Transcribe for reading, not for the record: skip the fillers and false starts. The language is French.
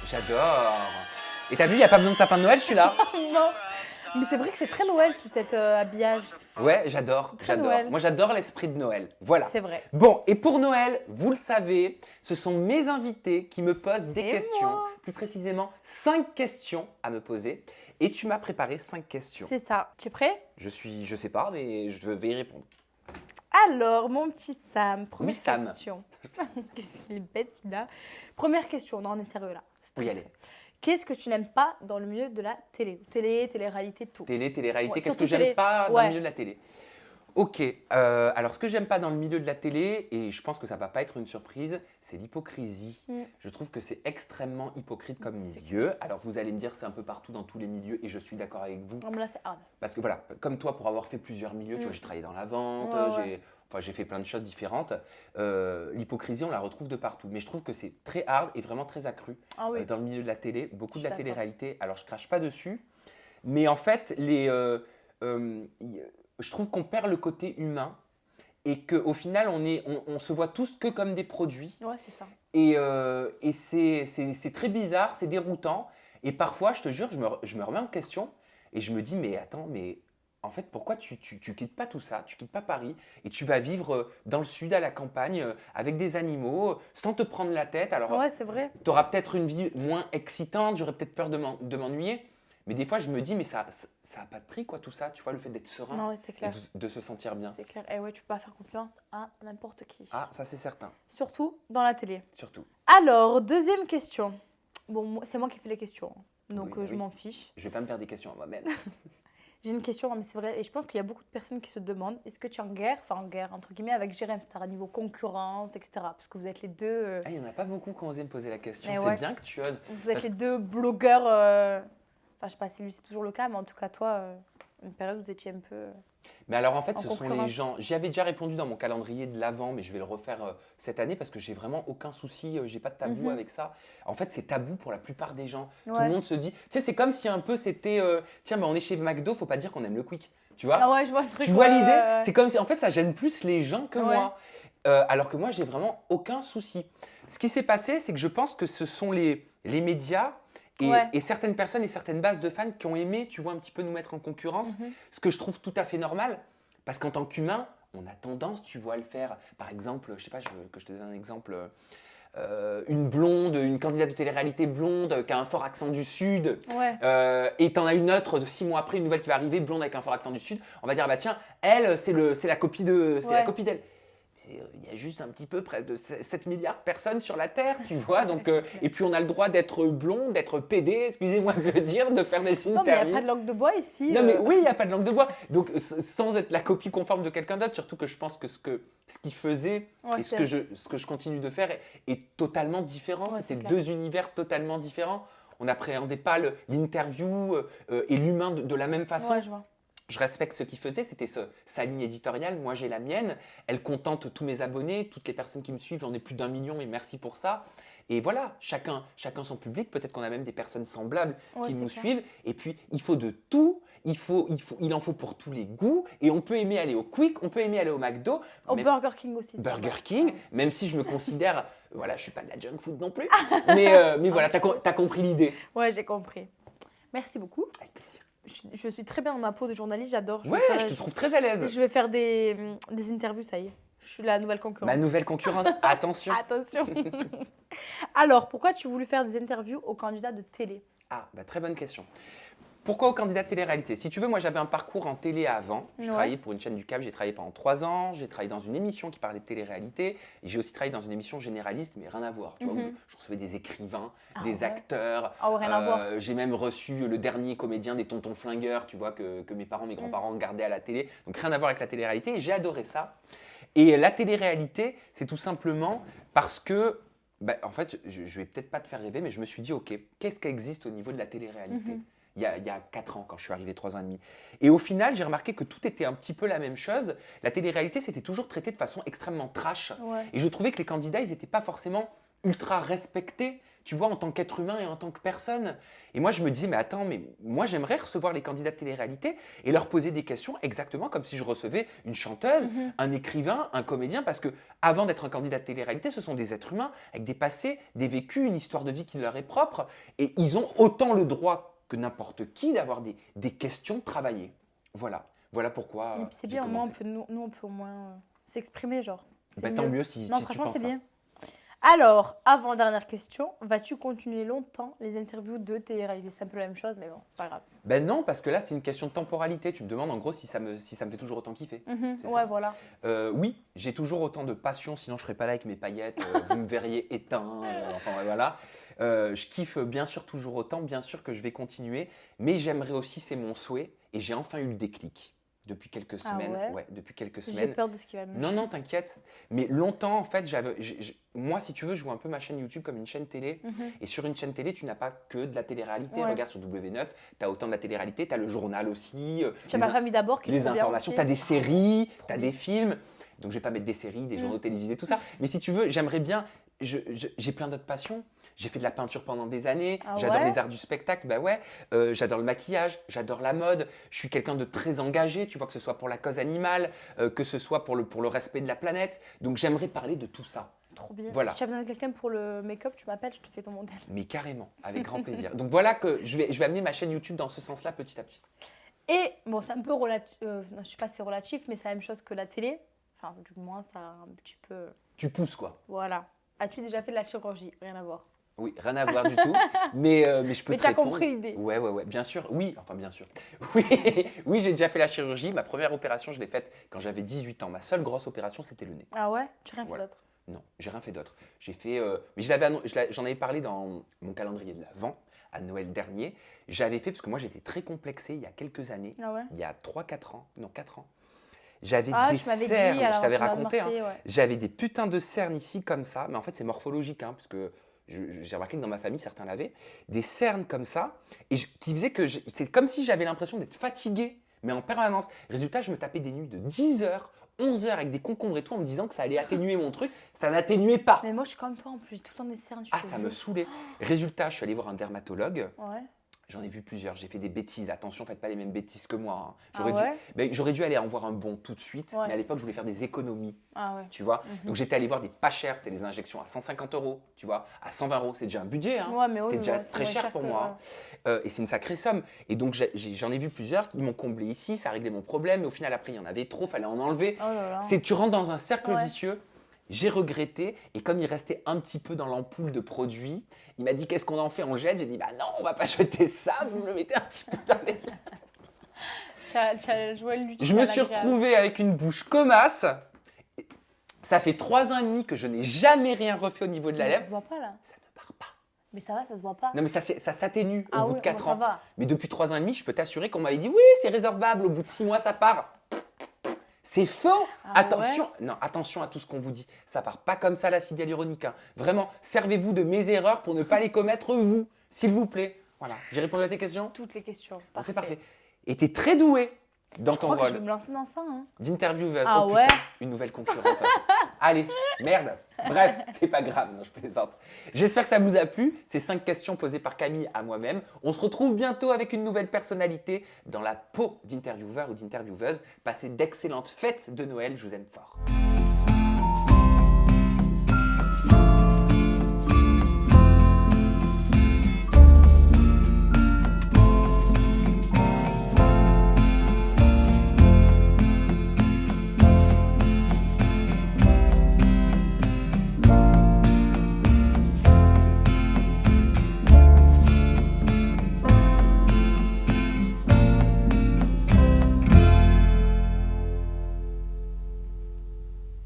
J'adore. Et t'as vu, il n'y a pas besoin de sapin de Noël, je suis là. Non. Mais c'est vrai que c'est très Noël tout cet habillage. Ouais, j'adore, Très j'adore. Noël. Moi, j'adore l'esprit de Noël. Voilà. C'est vrai. Bon, et pour Noël, vous le savez, ce sont mes invités qui me posent des Et questions. moi. Plus précisément, 5 questions à me poser. Et tu m'as préparé 5 questions. C'est ça. Tu es prêt? Je sais pas, mais je vais y répondre. Alors, mon petit Sam, première Oui, Sam. question. Qu'est-ce qu'il est bête celui-là. Première question, non, on est sérieux là. C'est Oui, très allez. sérieux. Qu'est-ce que tu n'aimes pas dans le milieu de la télé? Télé-réalité, tout. Télé-réalité, Ouais, qu'est-ce surtout que j'aime télé. pas dans Ouais. le milieu de la télé? Ok, alors ce que j'aime pas dans le milieu de la télé, et je pense que ça va pas être une surprise, c'est l'hypocrisie. Mm. Je trouve que c'est extrêmement hypocrite comme C'est milieu. Alors vous allez me dire c'est un peu partout dans tous les milieux et je suis d'accord avec vous. Non, mais là, c'est hard. Parce que voilà, comme toi pour avoir fait plusieurs milieux, tu vois, j'ai travaillé dans la vente, Ouais. j'ai fait plein de choses différentes. L'hypocrisie, on la retrouve de partout. Mais je trouve que c'est très hard et vraiment très accru Ah oui. dans le milieu de la télé. Beaucoup Je de suis la d'accord. télé-réalité. Alors je crache pas dessus, mais en fait, je trouve qu'on perd le côté humain et qu'au final, on se voit tous que comme des produits. Ouais, c'est ça. Et c'est très bizarre, c'est déroutant. Et parfois, je te jure, je me remets en question et je me dis, mais attends, mais en fait, pourquoi tu quittes pas tout ça, tu quittes pas Paris et tu vas vivre dans le sud, à la campagne, avec des animaux, sans te prendre la tête. Alors, Ouais, c'est vrai. tu auras peut-être une vie moins excitante, j'aurais peut-être peur de m'ennuyer. Mais des fois, je me dis, mais ça a pas de prix, quoi, tout ça. Tu vois, le fait d'être serein Non, ouais, c'est et clair. de se sentir bien. C'est clair. Et ouais, tu peux pas faire confiance à n'importe qui. Ah, ça, c'est certain, Surtout dans la télé. surtout. Alors, deuxième question. Bon, c'est moi qui fais les questions, hein. Donc Oui, je oui. m'en fiche. Je vais pas me faire des questions à moi-même. J'ai une question, non, mais c'est vrai, et je pense qu'il y a beaucoup de personnes qui se demandent, est-ce que tu es en guerre, enfin en guerre, entre guillemets, avec Jérém Star à niveau concurrence, etc. Parce que vous êtes les deux, Ah, il n'y en a pas beaucoup qui ont osé me poser la question. Mais C'est ouais. bien que tu oses. vous êtes parce- les deux blogueurs, enfin je sais pas si lui c'est toujours le cas, mais en tout cas toi, une période vous étiez un peu... Mais alors en fait, En ce sont les concurrence. gens. J'y avais déjà répondu dans mon calendrier de l'avant, mais je vais le refaire cette année parce que j'ai vraiment aucun souci, j'ai pas de tabou Mhm. avec ça. En fait, c'est tabou pour la plupart des gens. Tout Ouais. le monde se dit, tu sais, c'est comme si un peu c'était, tiens, bah, on est chez McDo, faut pas dire qu'on aime le quick. Tu vois? Ah ouais, je vois le truc. Tu vois ouais, l'idée? ouais, ouais. C'est comme si, en fait, ça gêne plus les gens que Ouais. moi. Alors que moi, j'ai vraiment aucun souci. Ce qui s'est passé, c'est que je pense que ce sont les médias Ouais. et certaines personnes et certaines bases de fans qui ont aimé, tu vois, un petit peu nous mettre en concurrence, Mhm. ce que je trouve tout à fait normal. Parce qu'en tant qu'humain, on a tendance, tu vois, à le faire. Par exemple, je sais pas, que je te donne un exemple. Une blonde, une candidate de télé-réalité blonde qui a un fort accent du Sud, Ouais. et t'en as une autre de 6 mois après, une nouvelle qui va arriver, blonde avec un fort accent du Sud, on va dire, bah tiens, elle, c'est la copie Ouais. d'elle. Il y a juste un petit peu près de 7 milliards de personnes sur la Terre, tu vois. Donc, et puis on a le droit d'être blond, d'être pédé, excusez-moi de le dire, de faire des Non, mais il n'y a interviews. pas de langue de bois ici. Non, mais oui, il n'y a pas de langue de bois. Donc, sans être la copie conforme de quelqu'un d'autre, surtout que je pense que ce qu'il faisait Ouais, et ce que je continue de faire est totalement différent. Ouais, C'était c'est clair. deux univers totalement différents. On n'appréhendait pas l'interview et l'humain de la même façon. Ouais, je vois. Je respecte ce qu'il faisait, c'était sa ligne éditoriale, moi j'ai la mienne, elle contente tous mes abonnés, toutes les personnes qui me suivent, on est plus d'1 million et merci pour ça. Et voilà, chacun son public, peut-être qu'on a même des personnes semblables Ouais, qui c'est nous clair. suivent, et puis il faut de tout, il en faut pour tous les goûts, et on peut aimer aller au Quick, on peut aimer aller au McDo, Au mais Burger King aussi. c'est Burger vrai. King, Ouais. même si je me considère, voilà, je suis pas de la junk food non plus, mais voilà, t'as compris l'idée. Ouais, j'ai compris. Merci beaucoup. Avec plaisir. Je suis très bien dans ma peau de journaliste, j'adore. Ouais, je te trouve très à l'aise. Je vais faire des interviews, ça y est. Je suis la nouvelle concurrente. Ma nouvelle concurrente, attention. Attention. Alors, pourquoi tu as voulu faire des interviews aux candidats de télé? Ah, bah, très bonne question. Pourquoi au candidat de télé-réalité? Si tu veux, moi j'avais un parcours en télé avant. J'ai Ouais. travaillé pour une chaîne du câble, j'ai travaillé pendant 3 ans, j'ai travaillé dans une émission qui parlait de télé-réalité, et j'ai aussi travaillé dans une émission généraliste, mais rien à voir. Tu vois, où Mhm. je recevais des écrivains, Ah des ouais. acteurs. Ah ouais, rien à voir. J'ai même reçu le dernier comédien des Tontons Flingueurs, tu vois, que mes parents, mes grands-parents regardaient à la télé. Donc rien à voir avec la télé-réalité, et j'ai adoré ça. Et la télé-réalité, c'est tout simplement parce que, bah, en fait, je vais peut-être pas te faire rêver, mais je me suis dit, ok, qu'est-ce qui existe au niveau de la télé-réalité? Mhm. Il y a 4 ans, quand je suis arrivé, 3 ans et demi. Et au final, j'ai remarqué que tout était un petit peu la même chose. La télé-réalité, c'était toujours traité de façon extrêmement trash. Ouais. Et je trouvais que les candidats, ils n'étaient pas forcément ultra respecté, tu vois, en tant qu'être humain et en tant que personne. Et moi, je me disais, mais attends, mais moi, j'aimerais recevoir les candidats de télé-réalité et leur poser des questions exactement comme si je recevais une chanteuse, un écrivain, un comédien, parce que avant d'être un candidat de télé-réalité, ce sont des êtres humains avec des passés, des vécus, une histoire de vie qui leur est propre, et ils ont autant le droit que n'importe qui d'avoir des questions travaillées. Voilà. Voilà pourquoi Et puis c'est j'ai bien, au moins, commencé. nous, on peut au moins s'exprimer, genre. C'est Bah, tant mieux si Non, si tu franchement, penses c'est ça. bien. Alors, avant-dernière question, vas-tu continuer longtemps les interviews de télé-réalité? C'est un peu la même chose, mais bon, c'est pas grave. Ben non, parce que là, c'est une question de temporalité. Tu me demandes en gros si ça me fait toujours autant kiffer. C'est Ouais, ça. voilà. Oui, j'ai toujours autant de passion, sinon je serais pas là avec mes paillettes. Vous me verriez éteint. Enfin ouais, voilà. Je kiffe bien sûr toujours autant, bien sûr que je vais continuer, mais j'aimerais aussi, c'est mon souhait, et j'ai enfin eu le déclic depuis quelques Ah semaines. ouais? Ouais, depuis quelques J'ai semaines. peur de ce qui va me... Non, non, t'inquiète. Mais longtemps, en fait, moi, si tu veux, je vois un peu ma chaîne YouTube comme une chaîne télé. Mhm. Et sur une chaîne télé, tu n'as pas que de la télé-réalité. Ouais. Regarde sur W9, tu as autant de la télé-réalité, tu as le journal aussi, J'ai les, ma in- famille d'abord qui est les trop bien informations, aussi. tu as des séries, trop tu as bien. des films. Donc, je vais pas mettre des séries, des Mm. journaux télévisés, tout ça. Mais si tu veux, j'aimerais bien. J'ai plein d'autres passions. J'ai fait de la peinture pendant des années. Ah J'adore ouais? les arts du spectacle. Bah ouais. J'adore le maquillage. J'adore la mode. Je suis quelqu'un de très engagé. Tu vois, que ce soit pour la cause animale, que ce soit pour le respect de la planète. Donc, j'aimerais parler de tout ça. Trop bien. Voilà. Si tu as besoin de quelqu'un pour le make-up, tu m'appelles, je te fais ton modèle. Mais carrément, avec grand plaisir. Donc voilà que je vais amener ma chaîne YouTube dans ce sens-là petit à petit. Et bon, c'est un peu relatif, je sais pas si c'est relatif, mais c'est la même chose que la télé. Enfin, du moins, ça a un petit peu. Tu pousses quoi. Voilà. As-tu déjà fait de la chirurgie? Rien à voir. Oui, rien à voir du tout. Mais je peux Mais te tu as répondre. compris l'idée. Ouais, bien sûr. Oui, enfin bien sûr. Oui, oui, j'ai déjà fait la chirurgie. Ma première opération, je l'ai faite quand j'avais 18 ans. Ma seule grosse opération, c'était le nez. Ah ouais? Tu n'as rien fait Voilà. d'autre? Non, j'ai rien fait d'autre. J'ai fait, mais j'en avais parlé dans mon calendrier de l'Avent à Noël dernier. J'avais fait parce que moi j'étais très complexé il y a quelques années, Ah ouais? il y a 3-4 ans, non 4 ans. J'avais Ah, des tu m'avais dit, cernes, je alors t'avais tu m'as raconté, hein. marqué, ouais. J'avais des putains de cernes ici comme ça, mais en fait c'est morphologique, hein, parce que j'ai remarqué que dans ma famille certains l'avaient, des cernes comme ça, qui faisaient que c'est comme si j'avais l'impression d'être fatigué, mais en permanence. Résultat, je me tapais des nuits de 10 heures, 11 heures avec des concombres et tout en me disant que ça allait atténuer mon truc, ça n'atténuait pas. Mais moi, je suis comme toi en plus, j'ai tout le temps des cernes. Ah, ça me saoulait. Résultat, je suis allé voir un dermatologue. Ouais. J'en ai vu plusieurs. J'ai fait des bêtises. Attention, faites pas les mêmes bêtises que moi, hein. Ah ouais? J'aurais dû aller en voir un bon tout de suite. Ouais. Mais à l'époque, je voulais faire des économies. Ah ouais. Tu vois. Mhm. Donc j'étais allé voir des pas chers. C'était des injections à 150 €. Tu vois. À 120 €. C'est déjà un budget. Hein. Ouais, mais oui, C'était déjà ouais, c'est très moins cher pour que- moi. Hein. Et c'est une sacrée somme. Et donc j'en ai vu plusieurs qui m'ont comblé ici. Ça réglait mon problème. Mais au final, après, il y en avait trop. Fallait en enlever. Oh là là. Tu rentres dans un cercle Ouais. vicieux. J'ai regretté et comme il restait un petit peu dans l'ampoule de produits, il m'a dit qu'est-ce qu'on en fait, on le jette. J'ai dit bah non, on va pas jeter ça, vous me le mettez un petit peu dans les... Tu as joué l'utile Je me à suis l'agréable. retrouvé avec une bouche commasse. Ça fait 3 ans et demi que je n'ai jamais rien refait au niveau de la Mais ça lèvre. se voit pas là. Ça ne part pas. Mais ça va, ça se voit pas. Non mais ça s'atténue au Ah bout oui, de 4 bon, ça ans. va. Mais depuis 3 ans et demi, je peux t'assurer qu'on m'avait dit oui, c'est résorbable, au bout de 6 mois ça part. C'est faux. Ah Attention, non, attention à tout ce qu'on vous dit. Ça part pas comme ça l'acide hyaluronique. Hein. Vraiment, servez-vous de mes erreurs pour ne pas les commettre vous, s'il vous plaît. Voilà, j'ai répondu à tes questions. Toutes les questions. Bon, c'est parfait. Et t'es très doué dans Je ton crois que je vais rôle me lancer dans ça. Hein. d'intervieweuse. Ah Oh, ouais. putain, une nouvelle concurrente. Allez, merde. Bref, c'est pas grave, non, je plaisante. J'espère que ça vous a plu, ces 5 questions posées par Camille à moi-même. On se retrouve bientôt avec une nouvelle personnalité dans la peau d'intervieweur ou d'intervieweuse. Passez d'excellentes fêtes de Noël, je vous aime fort.